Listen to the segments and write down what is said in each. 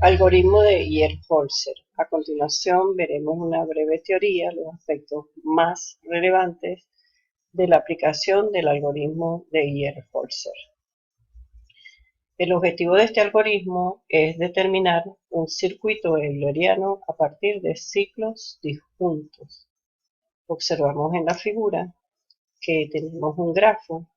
Algoritmo de Yerholzer. A continuación veremos una breve teoría, los aspectos más relevantes de la aplicación del algoritmo de Yerholzer. El objetivo de este algoritmo es determinar un circuito euleriano a partir de ciclos disjuntos. Observamos en la figura que tenemos un grafo.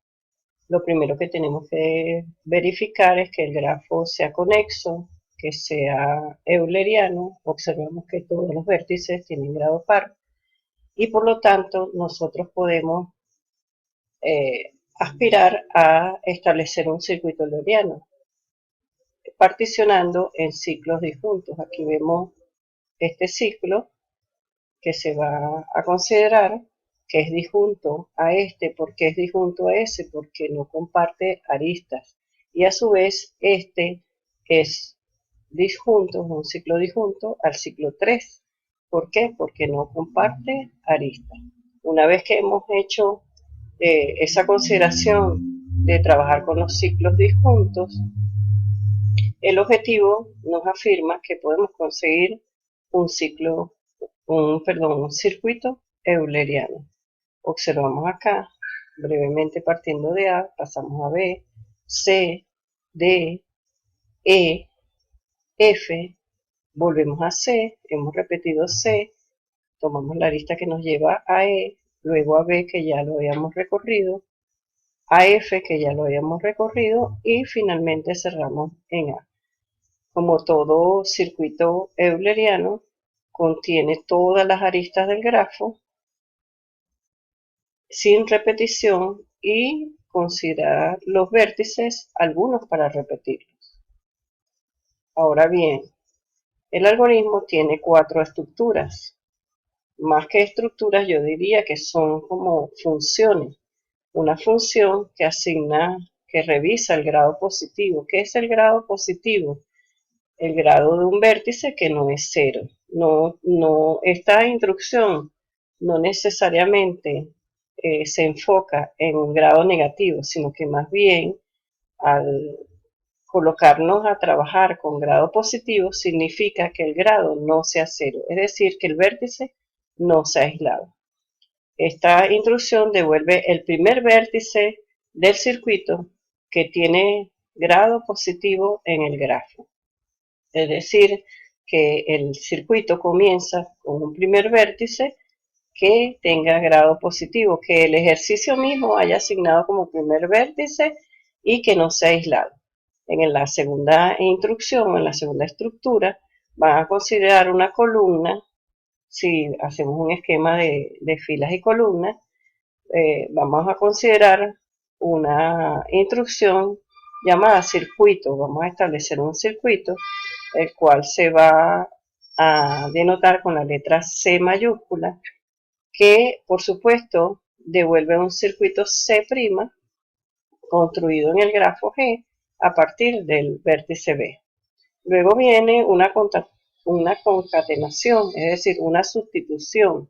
Lo primero que tenemos que verificar es que el grafo sea conexo, que sea euleriano. Observamos que todos los vértices tienen grado par y por lo tanto nosotros podemos aspirar a establecer un circuito euleriano particionando en ciclos disjuntos. Aquí vemos este ciclo que se va a considerar que es disjunto a este. ¿Por qué es disjunto a ese? Porque no comparte aristas. Y a su vez este es disjunto, es un ciclo disjunto al ciclo 3. ¿Por qué? Porque no comparte aristas. Una vez que hemos hecho esa consideración de trabajar con los ciclos disjuntos, el objetivo nos afirma que podemos conseguir un circuito euleriano. Observamos acá, brevemente partiendo de A, pasamos a B, C, D, E, F, volvemos a C, hemos repetido C, tomamos la arista que nos lleva a E, luego a B que ya lo habíamos recorrido, a F que ya lo habíamos recorrido y finalmente cerramos en A. Como todo circuito euleriano, contiene todas las aristas del grafo sin repetición y considerar los vértices, algunos para repetirlos. Ahora bien, el algoritmo tiene 4 estructuras. Más que estructuras, yo diría que son como funciones. Una función que asigna, que revisa el grado positivo. ¿Qué es el grado positivo? El grado de un vértice que no es cero. Esta instrucción no necesariamente se enfoca en un grado negativo, sino que más bien al colocarnos a trabajar con grado positivo significa que el grado no sea cero, es decir, que el vértice no sea aislado. Esta instrucción devuelve el primer vértice del circuito que tiene grado positivo en el grafo. Es decir, que el circuito comienza con un primer vértice que tenga grado positivo, que el ejercicio mismo haya asignado como primer vértice y que no sea aislado. En la segunda instrucción, en la segunda estructura, van a considerar una columna. Si hacemos un esquema de filas y columnas, vamos a considerar una instrucción llamada circuito. Vamos a establecer un circuito, el cual se va a denotar con la letra C mayúscula, que por supuesto devuelve un circuito C' construido en el grafo G a partir del vértice B. Luego viene una concatenación, es decir, una sustitución.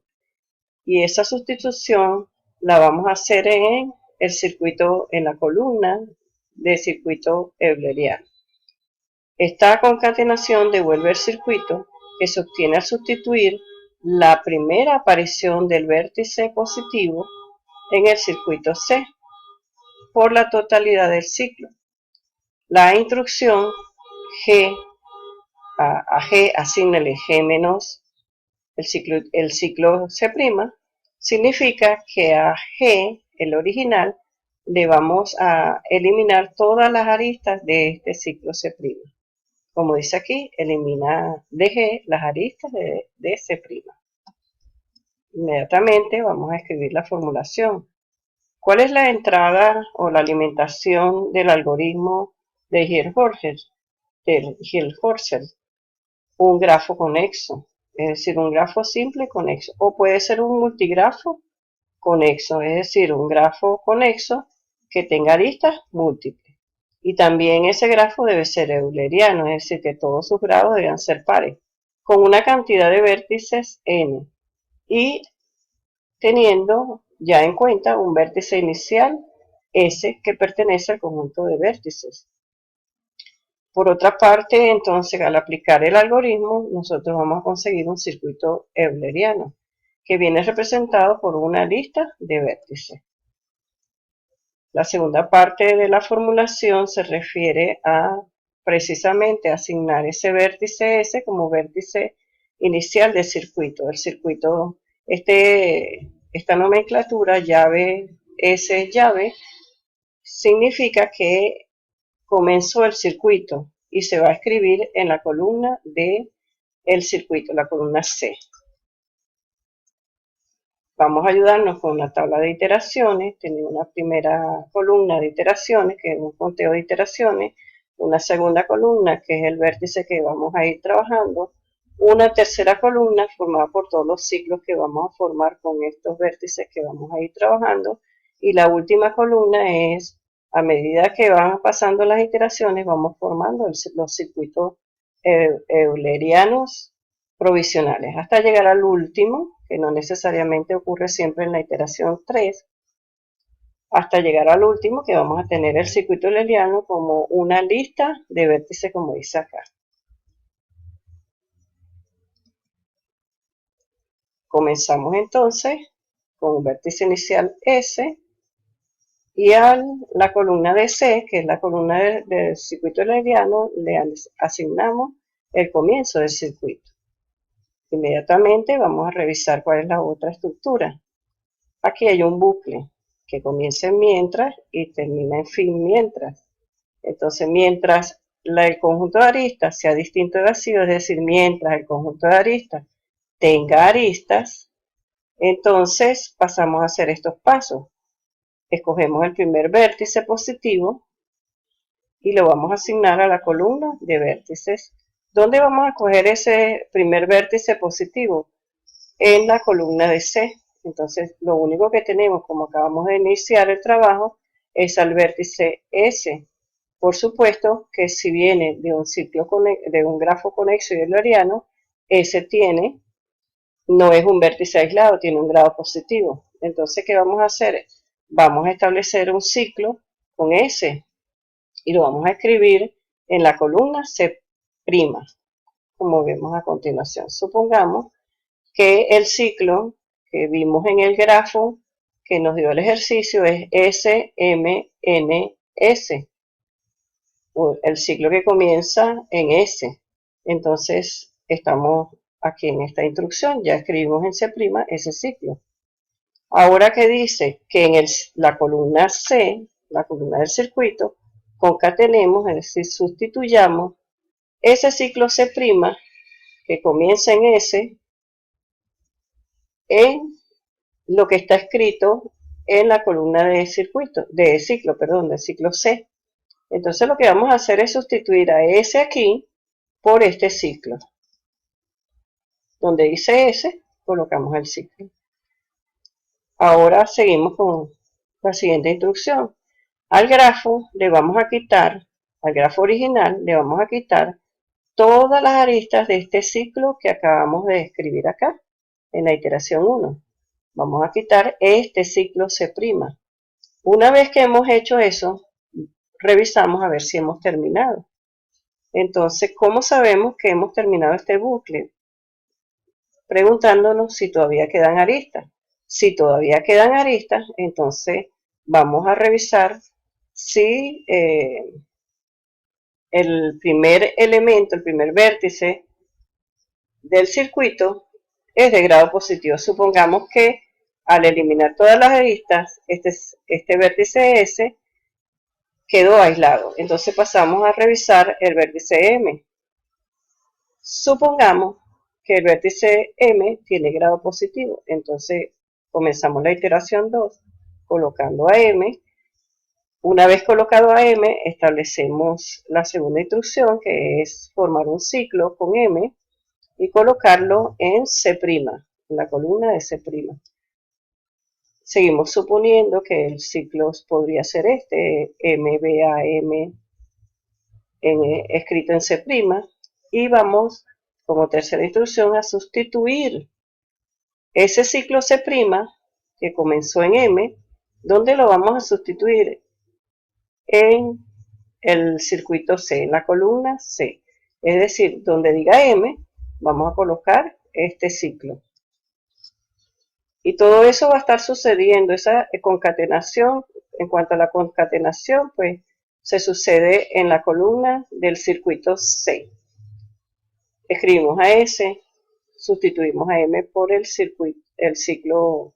Y esa sustitución la vamos a hacer en el circuito, en la columna de circuito euleriano. Esta concatenación devuelve el circuito que se obtiene al sustituir la primera aparición del vértice positivo en el circuito C por la totalidad del ciclo. La instrucción G a G, asígnale G menos el ciclo C', significa que a G, el original, le vamos a eliminar todas las aristas de este ciclo C'. Como dice aquí, elimina de G las aristas de C'. Inmediatamente vamos a escribir la formulación. ¿Cuál es la entrada o la alimentación del algoritmo de Hill-Horser? Un grafo conexo, es decir, un grafo simple conexo, o puede ser un multigrafo conexo, es decir, un grafo conexo que tenga aristas múltiples. Y también ese grafo debe ser euleriano, es decir, que todos sus grados deben ser pares, con una cantidad de vértices n, y teniendo ya en cuenta un vértice inicial S que pertenece al conjunto de vértices. Por otra parte, entonces, al aplicar el algoritmo, nosotros vamos a conseguir un circuito euleriano, que viene representado por una lista de vértices. La segunda parte de la formulación se refiere a precisamente asignar ese vértice S como vértice inicial del circuito. El circuito, esta nomenclatura llave S llave, significa que comenzó el circuito y se va a escribir en la columna de el circuito, la columna C. Vamos a ayudarnos con una tabla de iteraciones. Tenemos una primera columna de iteraciones, que es un conteo de iteraciones, una segunda columna, que es el vértice que vamos a ir trabajando, una tercera columna formada por todos los ciclos que vamos a formar con estos vértices que vamos a ir trabajando, y la última columna es, a medida que van pasando las iteraciones, vamos formando los circuitos eulerianos provisionales, hasta llegar al último, que no necesariamente ocurre siempre en la iteración 3, hasta llegar al último, que vamos a tener el circuito euleriano como una lista de vértices, como dice acá. Comenzamos entonces con un vértice inicial S, y a la columna de C, que es la columna del circuito euleriano, le asignamos el comienzo del circuito. Inmediatamente vamos a revisar cuál es la otra estructura. Aquí hay un bucle que comienza en mientras y termina en fin mientras. Entonces, mientras el conjunto de aristas sea distinto de vacío, es decir, mientras el conjunto de aristas tenga aristas, entonces pasamos a hacer estos pasos. Escogemos el primer vértice positivo y lo vamos a asignar a la columna de vértices. ¿Dónde vamos a escoger ese primer vértice positivo? En la columna de C. Entonces, lo único que tenemos, como acabamos de iniciar el trabajo, es al vértice S. Por supuesto que si viene de un ciclo de un grafo conexo y euleriano, S no es un vértice aislado, tiene un grado positivo. Entonces, ¿qué vamos a hacer? Vamos a establecer un ciclo con S y lo vamos a escribir en la columna C', como vemos a continuación. Supongamos que el ciclo que vimos en el grafo que nos dio el ejercicio es SMNS, el ciclo que comienza en S. Entonces, estamos aquí en esta instrucción, ya escribimos en C' ese ciclo. Ahora que dice que en la columna C, la columna del circuito, concatenemos, es decir, sustituyamos ese ciclo C' que comienza en S en lo que está escrito en la columna de ciclo, del ciclo C. Entonces lo que vamos a hacer es sustituir a S aquí por este ciclo. Donde dice S, colocamos el ciclo. Ahora seguimos con la siguiente instrucción. Al grafo le vamos a quitar, al grafo original le vamos a quitar todas las aristas de este ciclo que acabamos de escribir acá, en la iteración 1. Vamos a quitar este ciclo C'. Una vez que hemos hecho eso, revisamos a ver si hemos terminado. Entonces, ¿cómo sabemos que hemos terminado este bucle? Preguntándonos si todavía quedan aristas. Si todavía quedan aristas, entonces vamos a revisar si el primer elemento, el primer vértice del circuito es de grado positivo. Supongamos que al eliminar todas las aristas, este vértice S quedó aislado. Entonces pasamos a revisar el vértice M. Supongamos que el vértice M tiene grado positivo. Entonces comenzamos la iteración 2 colocando a M. Una vez colocado a M, establecemos la segunda instrucción, que es formar un ciclo con M y colocarlo en C', en la columna de C'. Seguimos suponiendo que el ciclo podría ser este, MBAM escrito en C', y vamos como tercera instrucción a sustituir ese ciclo C' que comenzó en M, donde lo vamos a sustituir en el circuito C, en la columna C. Es decir, donde diga M, vamos a colocar este ciclo. Y todo eso va a estar sucediendo, esa concatenación. En cuanto a la concatenación, pues se sucede en la columna del circuito C. Escribimos a S, sustituimos a M por el ciclo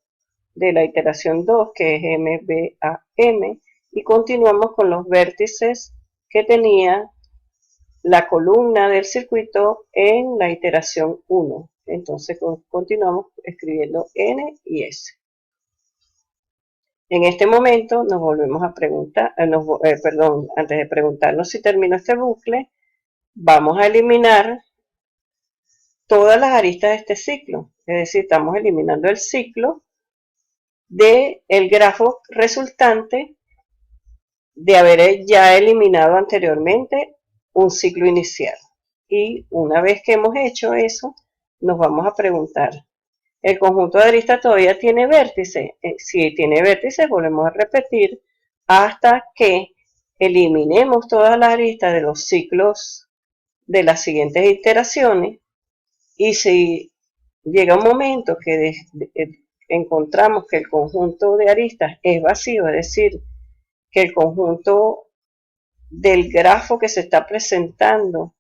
de la iteración 2, que es MBAM, y continuamos con los vértices que tenía la columna del circuito en la iteración 1. Entonces continuamos escribiendo N y S. En este momento nos volvemos a preguntar, antes de preguntarnos si terminó este bucle, vamos a eliminar todas las aristas de este ciclo. Es decir, estamos eliminando el ciclo del grafo resultante de haber ya eliminado anteriormente un ciclo inicial. Y una vez que hemos hecho eso, nos vamos a preguntar, ¿el conjunto de aristas todavía tiene vértices? Si tiene vértices, volvemos a repetir hasta que eliminemos todas las aristas de los ciclos de las siguientes iteraciones. Y si llega un momento que encontramos que el conjunto de aristas es vacío, es decir, que el conjunto del grafo que se está presentando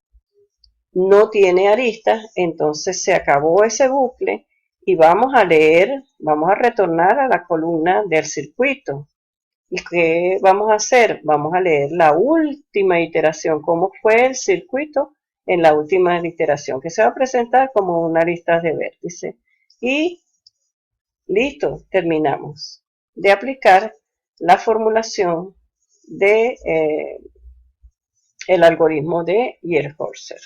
no tiene aristas, entonces se acabó ese bucle y vamos a leer, vamos a retornar a la columna del circuito. ¿Y qué vamos a hacer? Vamos a leer la última iteración, cómo fue el circuito en la última iteración, que se va a presentar como una lista de vértices. Y listo, terminamos de aplicar la formulación de el algoritmo de Yerhorster.